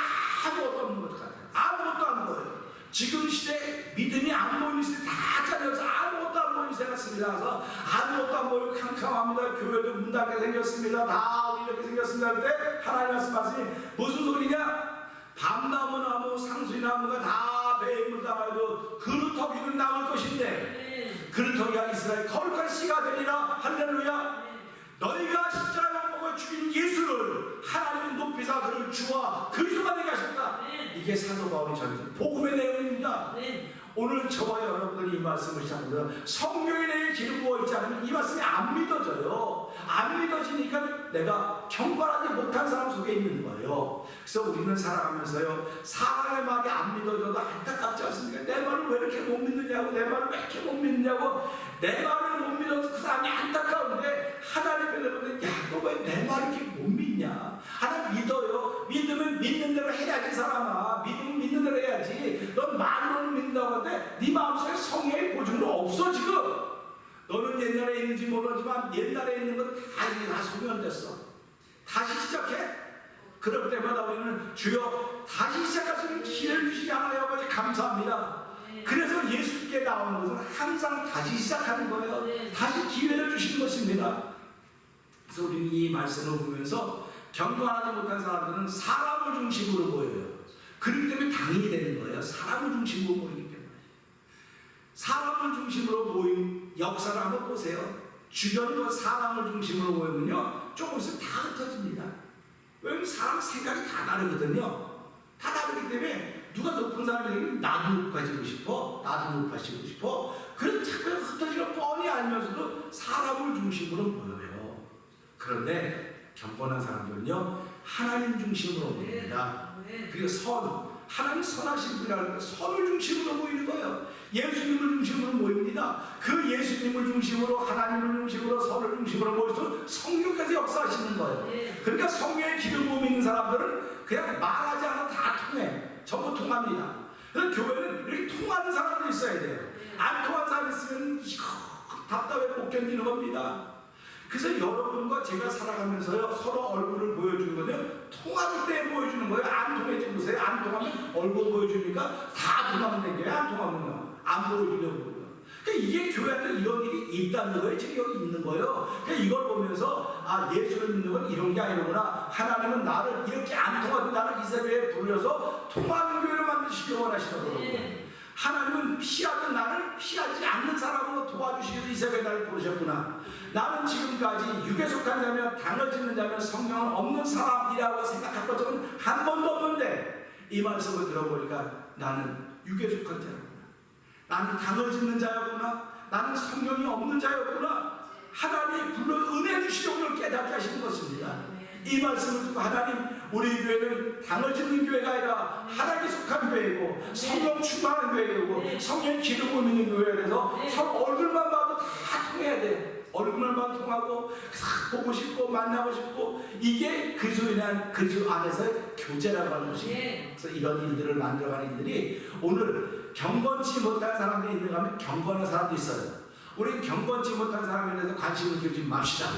아무것도 없는 것 같아요. 아무것도 안 보여요. 지금 시대 믿음이 안 보이는 시대 다 잘려서 아무것도 안 보이는 시대 같습니다. 그래서 아무것도 안 보이고 캄캄합니다. 교회도 문 닫게 생겼습니다. 다 우리 이렇게 생겼습니다. 그때 하나님 말씀하시니 무슨 소리냐? 밤나무, 상수리나무가 다 배에 물담아도 그루터기는 남을 것인데 그루터기가 이스라엘 거룩한 씨가 되리라. 할렐루야. 너희가 십자가에 못 박아 죽인 예수를 하나님은 높이사 그를 주와 그리스도가 되게 하셨다. 이게 사도 바울이 전했던 복음의 내용입니다. 오늘 저와 여러분들이 이 말씀을 시작합니다. 성경에 대해 기름 부어있지 않으면 이 말씀이 안 믿어져요. 안 믿어지니까 내가 경건하지 못한 사람 속에 있는 거예요. 그래서 우리는 살아가면서요, 사람의 말이 안 믿어져도 안타깝지 않습니까? 내 말을 왜 이렇게 못 믿느냐고, 내 말을 왜 이렇게 못 믿느냐고, 내 말을 못 믿어서 그 사람이 안타까운데 하나님 편에서는 야, 너 왜 내 말을 이렇게 못 믿냐? 하나님 믿어요. 믿으면 믿는 대로 해야지 사람아. 믿으면 믿는 대로 해야지. 넌 말로는 믿는다고 하는데 네 마음속에 성령의 보증은 없어 지금. 너는 옛날에 있는지 모르지만 옛날에 있는 건 다 소멸됐어. 다시 시작해. 그럴 때마다 우리는 주여 다시 시작할 수 있는 기회를 주시지 않아요. 아버지 감사합니다. 그래서 예수께 나오는 것은 항상 다시 시작하는 거예요. 다시 기회를 주시는 것입니다. 그래서 우리는 이 말씀을 보면서 경건하지 못한 사람들은 사람을 중심으로 보여요. 그렇기 때문에 당연히 되는 거예요. 사람을 중심으로 보이기 때문에. 사람을 중심으로 보인 역사를 한번 보세요. 주변으로 사람을 중심으로 보이면요 조금씩 다 흩어집니다. 왜냐면 사람 생각이 다 다르거든요. 다 다르기 때문에 누가 높은 사람이 나도 높아지고 싶어, 나도 높아지고 싶어. 그런 자꾸 흩어지는 뻔히 알면서도 사람을 중심으로 보여요. 그런데 경건한 사람들은요 하나님 중심으로 보입니다. 그리고 하나님 선하신 분이라는 선을 중심으로 보이는 거예요. 예수님을 중심으로 보입니다. 그 예수님을 중심으로, 하나님을 중심으로, 선을 중심으로 보여서 성령께서 역사하시는 거예요. 그러니까 성령의 기름 부음이 있는 사람들은 그냥 말하지 않아도 다 통해. 전부 통합니다. 그래서 교회는 이렇게 통하는 사람들이 있어야 돼요. 안 통한 사람이 있으면 답답해 못 견디는 겁니다. 그래서 여러분과 제가 살아가면서요 서로 얼굴을 보여주는 거는 통할 때 보여주는 거예요. 안 통해지 보세요. 안 통하면 얼굴 보여주니까 다 통하면 된 거예요. 안 통하면요 안 보여주려고 그래요. 그러니까 이게 교회한테 이런 일이 있다는 거예요. 지금 여기 있는 거예요. 그러니까 이걸 보면서 아 예수를 믿는 건 이런 게 아니구나. 하나님은 나를 이렇게 안 통하던 나를 이세벨에 불려서 통하는 교회를 만드시기 원하시는 거예요. 하나님은 피하던 나를 피하지 않는 사람으로 도와주시기 이세벨에 나를 부르셨구나. 나는 지금까지 육에 속한 자며 당을 짓는 자며 성령은 없는 사람이라고 생각한 것은 한 번도 없는데 이 말씀을 들어보니까 나는 육에 속한 자였구나. 나는 당을 짓는 자였구나. 나는 성령이 없는 자였구나. 하나님이 불러 은혜 주시려고 깨닫게 하시는 것입니다. 이 말씀을 듣고 하나님 우리 교회는 당을 짓는 교회가 아니라 하나님에 속한 교회이고 성령 충만한 교회이고 성령 기름 부음이 있는 교회에 대해서 서로 얼굴만 봐도 다 통해야 돼. 얼굴만 통하고 보고 싶고 만나고 싶고 이게 그리스도 안에서 교제라고 하는 것입니다. 그래서 이런 일들을 만들어가는 일들이 오늘 경건치 못한 사람들이 있는가 하면 경건한 사람도 있어요. 우리 경건치 못한 사람에 대해서 관심을 기울이지 맙시다.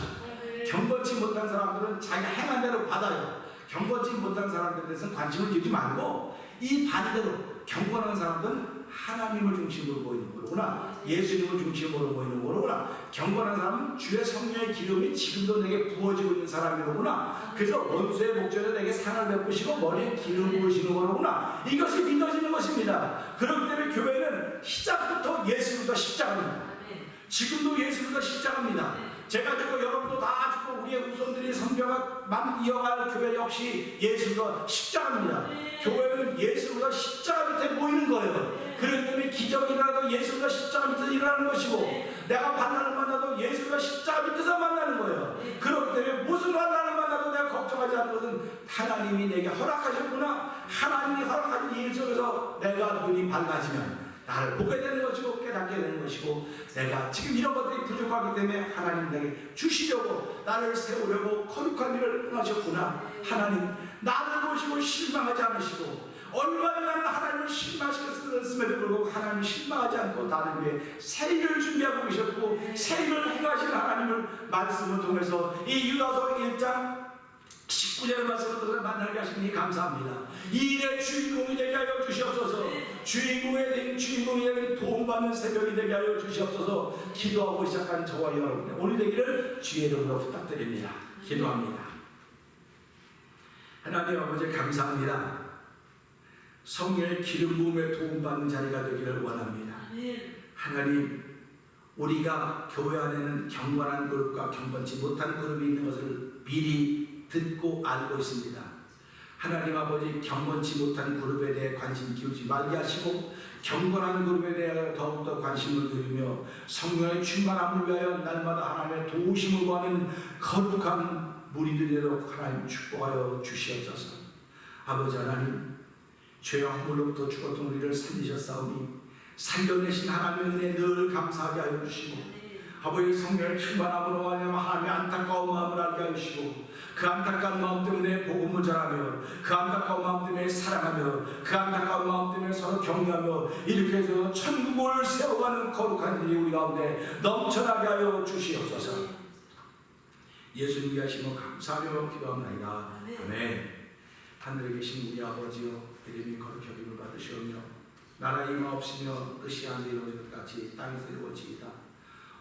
경건치 못한 사람들은 자기가 행한 대로 받아요. 경건치 못한 사람들에 대해서는 관심을 기울이지 말고 이 반대로 경건한 사람들은 하나님을 중심으로 보이는 거구나. 예수님을 중심으로 보이는 거구나. 경건한 사람은 주의 성령의 기름이 지금도 내게 부어지고 있는 사람이로구나. 그래서 원수의 목전에 내게 상을 베푸시고 머리에 기름 부으시는 거로구나. 이것이 믿어지는 것입니다. 그렇기 때문에 교회는 시작부터 예수님과 십자가입니다. 지금도 예수님과 십자가입니다. 제가 죽고 여러분도 다 죽고 우리의 후손들이 성경만 이어갈 교회 역시 예수가 십자가입니다. 교회는 예수가 십자가 밑에 모이는 거예요. 그렇기 때문에 기적이 일어나도 예수가 십자가 밑에서 일어나는 것이고 내가 반란을 만나도 예수가 십자가 밑에서 만나는 거예요. 그렇기 때문에 무슨 반란을 만나도 내가 걱정하지 않는 것은 하나님이 내게 허락하셨구나. 하나님이 허락하신 일 속에서 내가 눈이 밝아지면 나를 보게 되는 것이고 깨닫게 되는 것이고 내가 지금 이런 것들이 부족하기 때문에 하나님 내게 주시려고 나를 세우려고 거룩한 일을 하셨구나. 하나님 나를 보시고 실망하지 않으시고 얼마나 나는 하나님을 실망시켰음에도 불구하고 하나님을 실망하지 않고 나를 위해 새 일을 준비하고 계셨고 새 일을 행하신 하나님을 말씀을 통해서 이 유다서 1장 19절의 말씀을 통해서 만나게 하시니 감사합니다. 이 일의 주인공이 되게 하여 주시옵소서. 주인공이 되는 도움받는 새벽이 되게 하여 주시옵소서. 기도하고 시작한 저와 여러분 오늘 되기를 주의 이름으로 부탁드립니다. 기도합니다. 하나님 아버지 감사합니다. 성령의 기름 부음에 도움받는 자리가 되기를 원합니다. 하나님 우리가 교회 안에는 경건한 그룹과 경건치 못한 그룹이 있는 것을 미리 듣고 알고 있습니다. 하나님 아버지 경건치 못한 그룹에 대해 관심 기울이지 말게 하시고 경건한 그룹에 대해 더욱더 관심을 기울이며 성령의 충만함을 위하여 날마다 하나님의 도우심을 구하는 거룩한 무리들이 되도록 하나님 축복하여 주시옵소서. 아버지 하나님 죄와 허물로부터 죽었던 우리를 살리셨사오니 살려내신 하나님의 은혜 늘 감사하게 하여 주시고 아버지 성령의 충만함으로 하나님의 안타까운 마음을 알게 하시고 그 안타까운 마음 때문에 복음을 전하며 그 안타까운 마음 때문에 사랑하며 그 안타까운 마음 때문에 서로 격려하며 이렇게 해서 천국을 세워가는 거룩한 일이 우리 가운데 넘쳐나게 하여 주시옵소서. 예수님 위하심을 감사하며 기도합니다. 아멘. 하늘에 계신 우리 아버지여 이름이 거룩히 여김을 받으시오며 나라의 임하옵시며 뜻이 하늘에 이루어진 것 같이 땅에서 이루어지이다.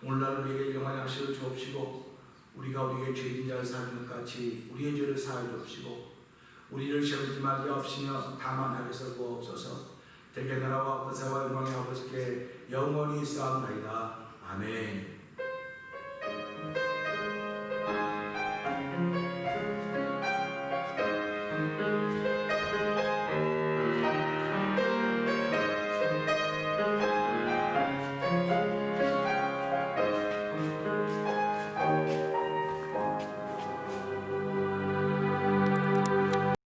오늘날 우리에게 일용할 양식을 주옵시고 우리가 우리에게 죄진 자를 사하는 것 같이 우리의 죄를 사하여 주옵시고 우리를 시험하지 말게 하옵시며 다만 하게서 구하옵소서. 대개 나라와 권세와 영광의 아버지께 영원히 있사옵나이다. 아멘.